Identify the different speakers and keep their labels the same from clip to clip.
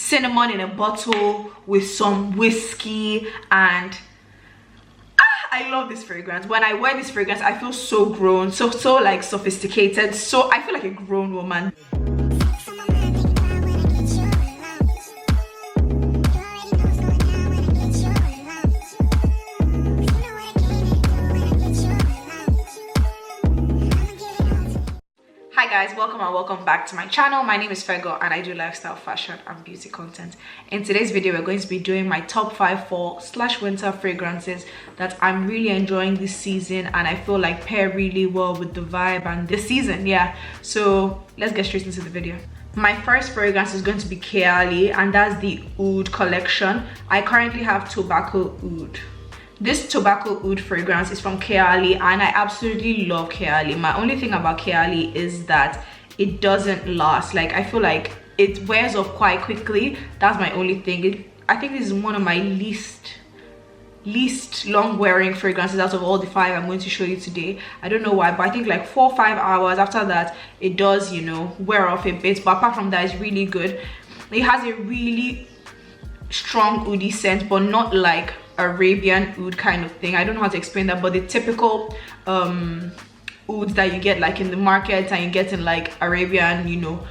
Speaker 1: cinnamon in a bottle with some whiskey, and I love this fragrance. When I wear this fragrance, I feel so grown, so like sophisticated, so I feel like a grown woman. Hi guys, welcome and welcome back to my channel. My name is Fergo and I do lifestyle, fashion and beauty content. In today's video, we're going to be doing my top 5 fall/winter fragrances that I'm really enjoying this season and I feel like pair really well with the vibe and the season. Yeah, so let's get straight into the video. My first fragrance is going to be Canon, and that's the Oud collection. I currently have Tobacco Oud. This Tobacco Oud fragrance is from Canon and I absolutely love Canon. My only thing about Canon is that it doesn't last. Like, I feel like it wears off quite quickly. That's my only thing. I think this is one of my least long wearing fragrances out of all the 5 I'm going to show you today. I don't know why, but I think like 4 or 5 hours after that it does, you know, wear off a bit. But apart from that, it's really good. It has a really strong oudy scent, but not like Arabian oud kind of thing. I don't know how to explain that, but the typical ouds that you get like in the market and you get in like Arabian, you know,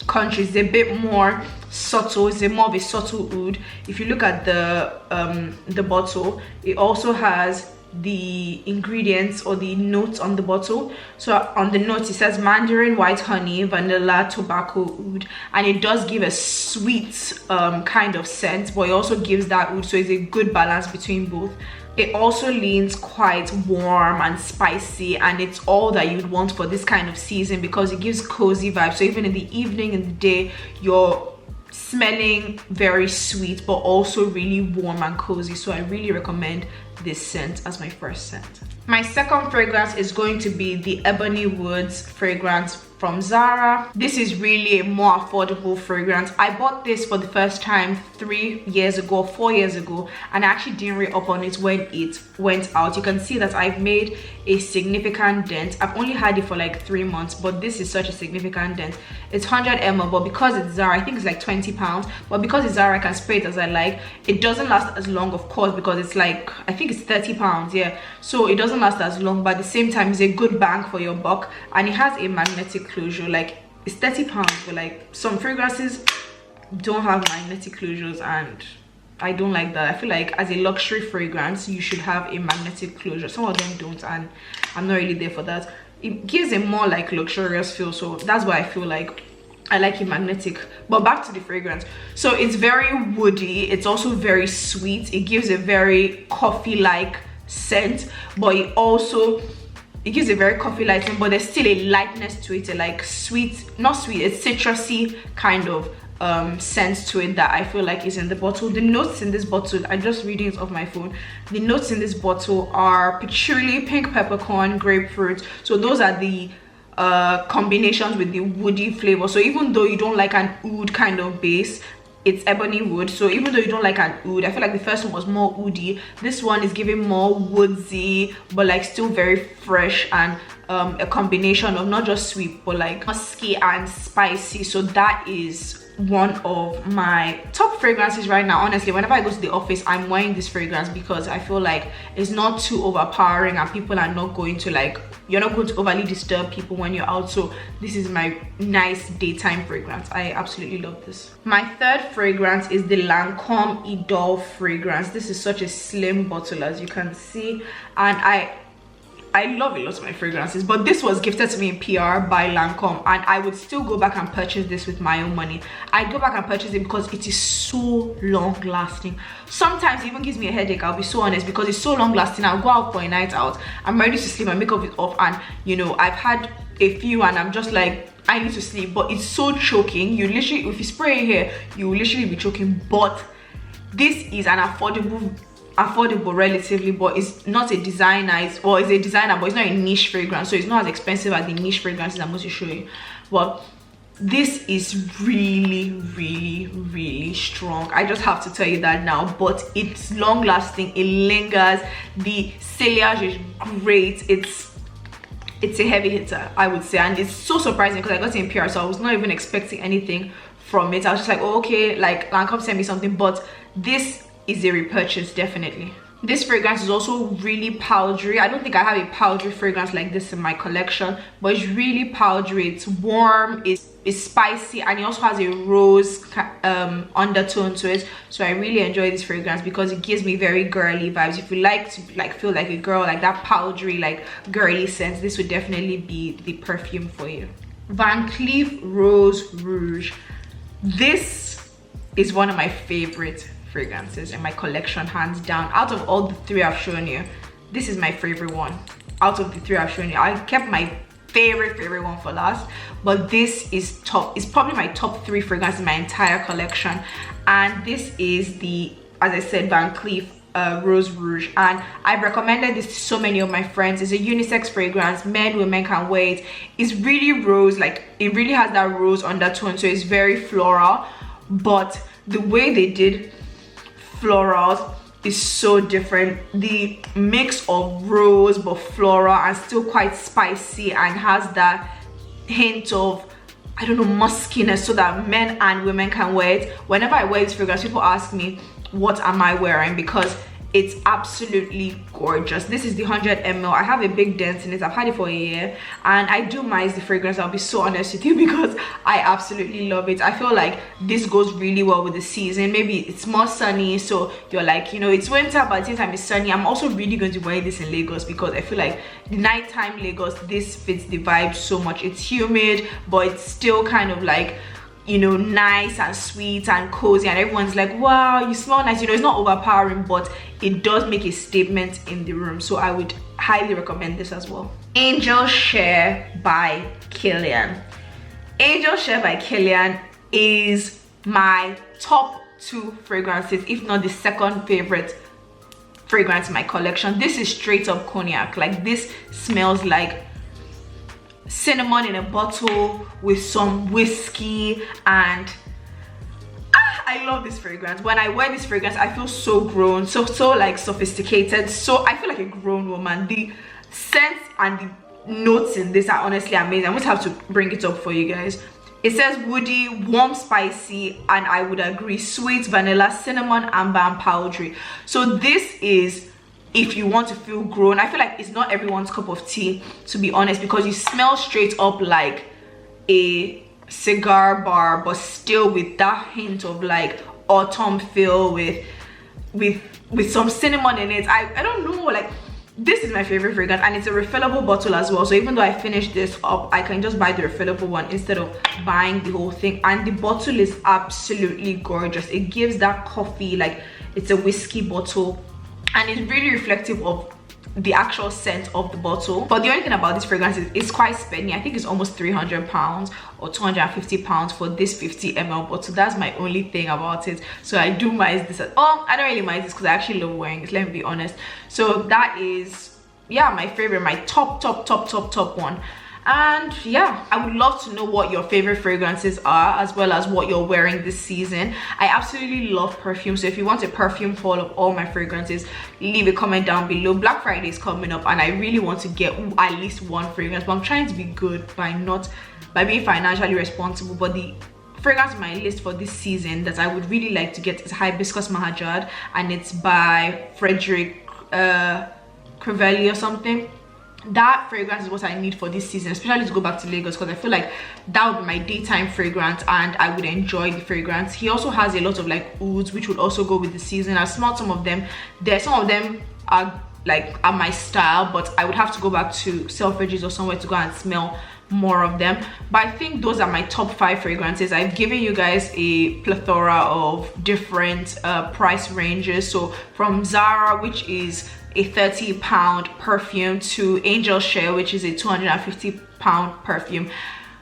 Speaker 1: countries, they're a bit more subtle. It's more of a subtle oud. If you look at the bottle, it also has the ingredients or the notes on the bottle. So on the notes it says mandarin, white honey, vanilla, tobacco oud, and it does give a sweet kind of scent, but it also gives that oud, so it's a good balance between both. It also leans quite warm and spicy, and it's all that you'd want for this kind of season because it gives cozy vibes. So even in the evening, in the day, you're smelling very sweet but also really warm and cozy. So I really recommend this scent as my first scent. My second fragrance is going to be the Ebony Woods fragrance from Zara. This is really a more affordable fragrance. I bought this for the first time 3 years ago, 4 years ago, and I actually didn't read up on it when it went out. You can see that I've made a significant dent. I've only had it for like 3 months, but this is such a significant dent. It's 100 ml, but because it's Zara, I think it's like 20 pounds, but because it's Zara, I can spray it as I like. It doesn't last as long, of course, because it's like, I think it's 30 pounds, yeah, so it doesn't last as long, but at the same time it's a good bang for your buck, and it has a magnetic closure. Like, it's 30 pounds, but like some fragrances don't have magnetic closures and I don't like that. I feel like as a luxury fragrance you should have a magnetic closure. Some of them don't, and I'm not really there for that. It gives a more like luxurious feel, so that's why I feel like I like it magnetic. But back to the fragrance. So it's very woody, it's also very sweet. It gives a very coffee-like scent, but it gives a very coffee-like scent, but there's still a lightness to it, a like sweet, not sweet, it's citrusy kind of sense to it that I feel like is in the bottle. The notes in this bottle, I'm just reading it off my phone. The notes in this bottle are patchouli, pink peppercorn, grapefruit. So those are the combinations with the woody flavor. So even though you don't like an oud kind of base, it's ebony wood. So even though you don't like an oud, I feel like the first one was more oudy. This one is giving more woodsy, but like still very fresh, and a combination of not just sweet but like musky and spicy. So that is one of my top fragrances right now. Honestly, whenever I go to the office, I'm wearing this fragrance because I feel like it's not too overpowering and people are not going to like, you're not going to overly disturb people when you're out. So this is my nice daytime fragrance. I absolutely love this. My third fragrance is the Lancome Idole fragrance. This is such a slim bottle, as you can see, and I love a lot of my fragrances, but this was gifted to me in PR by Lancome, and I would still go back and purchase this with my own money. I'd go back and purchase it because it is so long lasting. Sometimes it even gives me a headache, I'll be so honest, because it's so long lasting. I'll go out for a night out, I'm ready to sleep, my makeup is off, and you know, I've had a few and I'm just like, I need to sleep, but it's so choking. You literally, if you spray it here, you will literally be choking. But this is an affordable relatively, but it's not a designer. It's a designer, but it's not a niche fragrance, so it's not as expensive as the niche fragrances I'm going to show you. But this is really strong. I just have to tell you that now. But it's long lasting, it lingers, the sillage is great. It's a heavy hitter, I would say, and it's so surprising because I got it in PR, so I was not even expecting anything from it. I was just like, oh, okay, like Lancome sent me something, but this is a repurchase definitely. This fragrance is also really powdery. I don't think I have a powdery fragrance like this in my collection, but it's really powdery. It's warm, it's spicy, and it also has a rose undertone to it. So I really enjoy this fragrance because it gives me very girly vibes. If you like to like feel like a girl, like that powdery, like girly scent, this would definitely be the perfume for you. Van Cleef Rose Rouge. This is one of my favorite fragrances in my collection, hands down. Out of all the 3 I've shown you, this is my favorite one. Out of the 3 I've shown you, I kept my favorite one for last, but this is top. It's probably my top 3 fragrance in my entire collection, and this is the, as I said, Van Cleef Rose Rouge, and I've recommended this to so many of my friends. It's a unisex fragrance, men, women can wear it. It's really rose, like it really has that rose undertone, so it's very floral, but the way they did florals is so different. The mix of rose but floral and still quite spicy, and has that hint of, I don't know, muskiness, so that men and women can wear it. Whenever I wear this fragrance, people ask me, what am I wearing? Because it's absolutely gorgeous. This is the 100 ml. I have a big dent in it. I've had it for a year, and I do miss the fragrance. I'll be so honest with you, because I absolutely love it. I feel like this goes really well with the season. Maybe it's more sunny, so you're like, you know, it's winter, but at the same time it's sunny. I'm also really going to wear this in Lagos, because I feel like the nighttime Lagos, this fits the vibe so much. It's humid, but it's still kind of like, you know, nice and sweet and cozy, and everyone's like, wow, you smell nice. You know, it's not overpowering, but it does make a statement in the room. So I would highly recommend this as well. Angel Share by Kilian. Angel Share by Kilian is my top 2 fragrances, if not the second favorite fragrance in my collection. This is straight up cognac. Like, this smells like cinnamon in a bottle with some whiskey, and I love this fragrance. When I wear this fragrance, I feel so grown, so like sophisticated, so I feel like a grown woman. The scent and the notes in this are honestly amazing. I'm going to have to bring it up for you guys. It says woody, warm, spicy, and I would agree, sweet, vanilla, cinnamon, amber, and powdery. So this is, if you want to feel grown. I feel like it's not everyone's cup of tea, to be honest, because you smell straight up like a cigar bar, but still with that hint of like autumn feel with some cinnamon in it. I don't know, like, this is my favorite fragrance, and it's a refillable bottle as well. So even though I finished this up, I can just buy the refillable one instead of buying the whole thing. And the bottle is absolutely gorgeous. It gives that coffee, like it's a whiskey bottle, and it's really reflective of the actual scent of the bottle. But the only thing about this fragrance is it's quite spendy. I think it's almost 300 pounds or 250 pounds for this 50 ml bottle. That's my only thing about it. So I do miss this. Oh, I don't really miss this because I actually love wearing it, let me be honest. So that is, yeah, my favorite, my top one. And yeah, I would love to know what your favorite fragrances are, as well as what you're wearing this season. I absolutely love perfume, so if you want a perfume haul of all my fragrances, leave a comment down below. Black Friday is coming up, and I really want to get at least one fragrance, but I'm trying to be good by being financially responsible. But the fragrance on my list for this season that I would really like to get is Hibiscus Mahajad, and it's by Frederic Crevelli or something. That fragrance is what I need for this season, especially to go back to Lagos, because I feel like that would be my daytime fragrance and I would enjoy the fragrance. He also has a lot of like ouds, which would also go with the season. I've smelled some of them. Some of them are my style, but I would have to go back to Selfridges or somewhere to go and smell more of them. But I think those are my top 5 fragrances. I've given you guys a plethora of different price ranges, so from Zara, which is a £30 perfume, to Angel Share, which is a £250 perfume.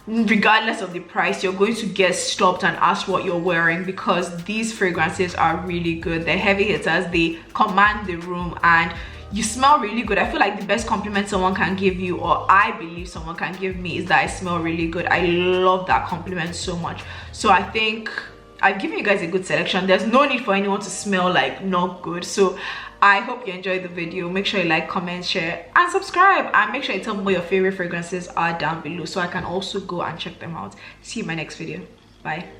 Speaker 1: Regardless of the price, you're going to get stopped and asked what you're wearing, because these fragrances are really good. They're heavy hitters, they command the room, and you smell really good. I feel like the best compliment someone can give you, or I believe someone can give me, is that I smell really good. I love that compliment so much. So I think I've given you guys a good selection. There's no need for anyone to smell like not good. So I hope you enjoyed the video. Make sure you like, comment, share, and subscribe, and make sure you tell me what your favorite fragrances are down below so I can also go and check them out. See you in my next video. Bye.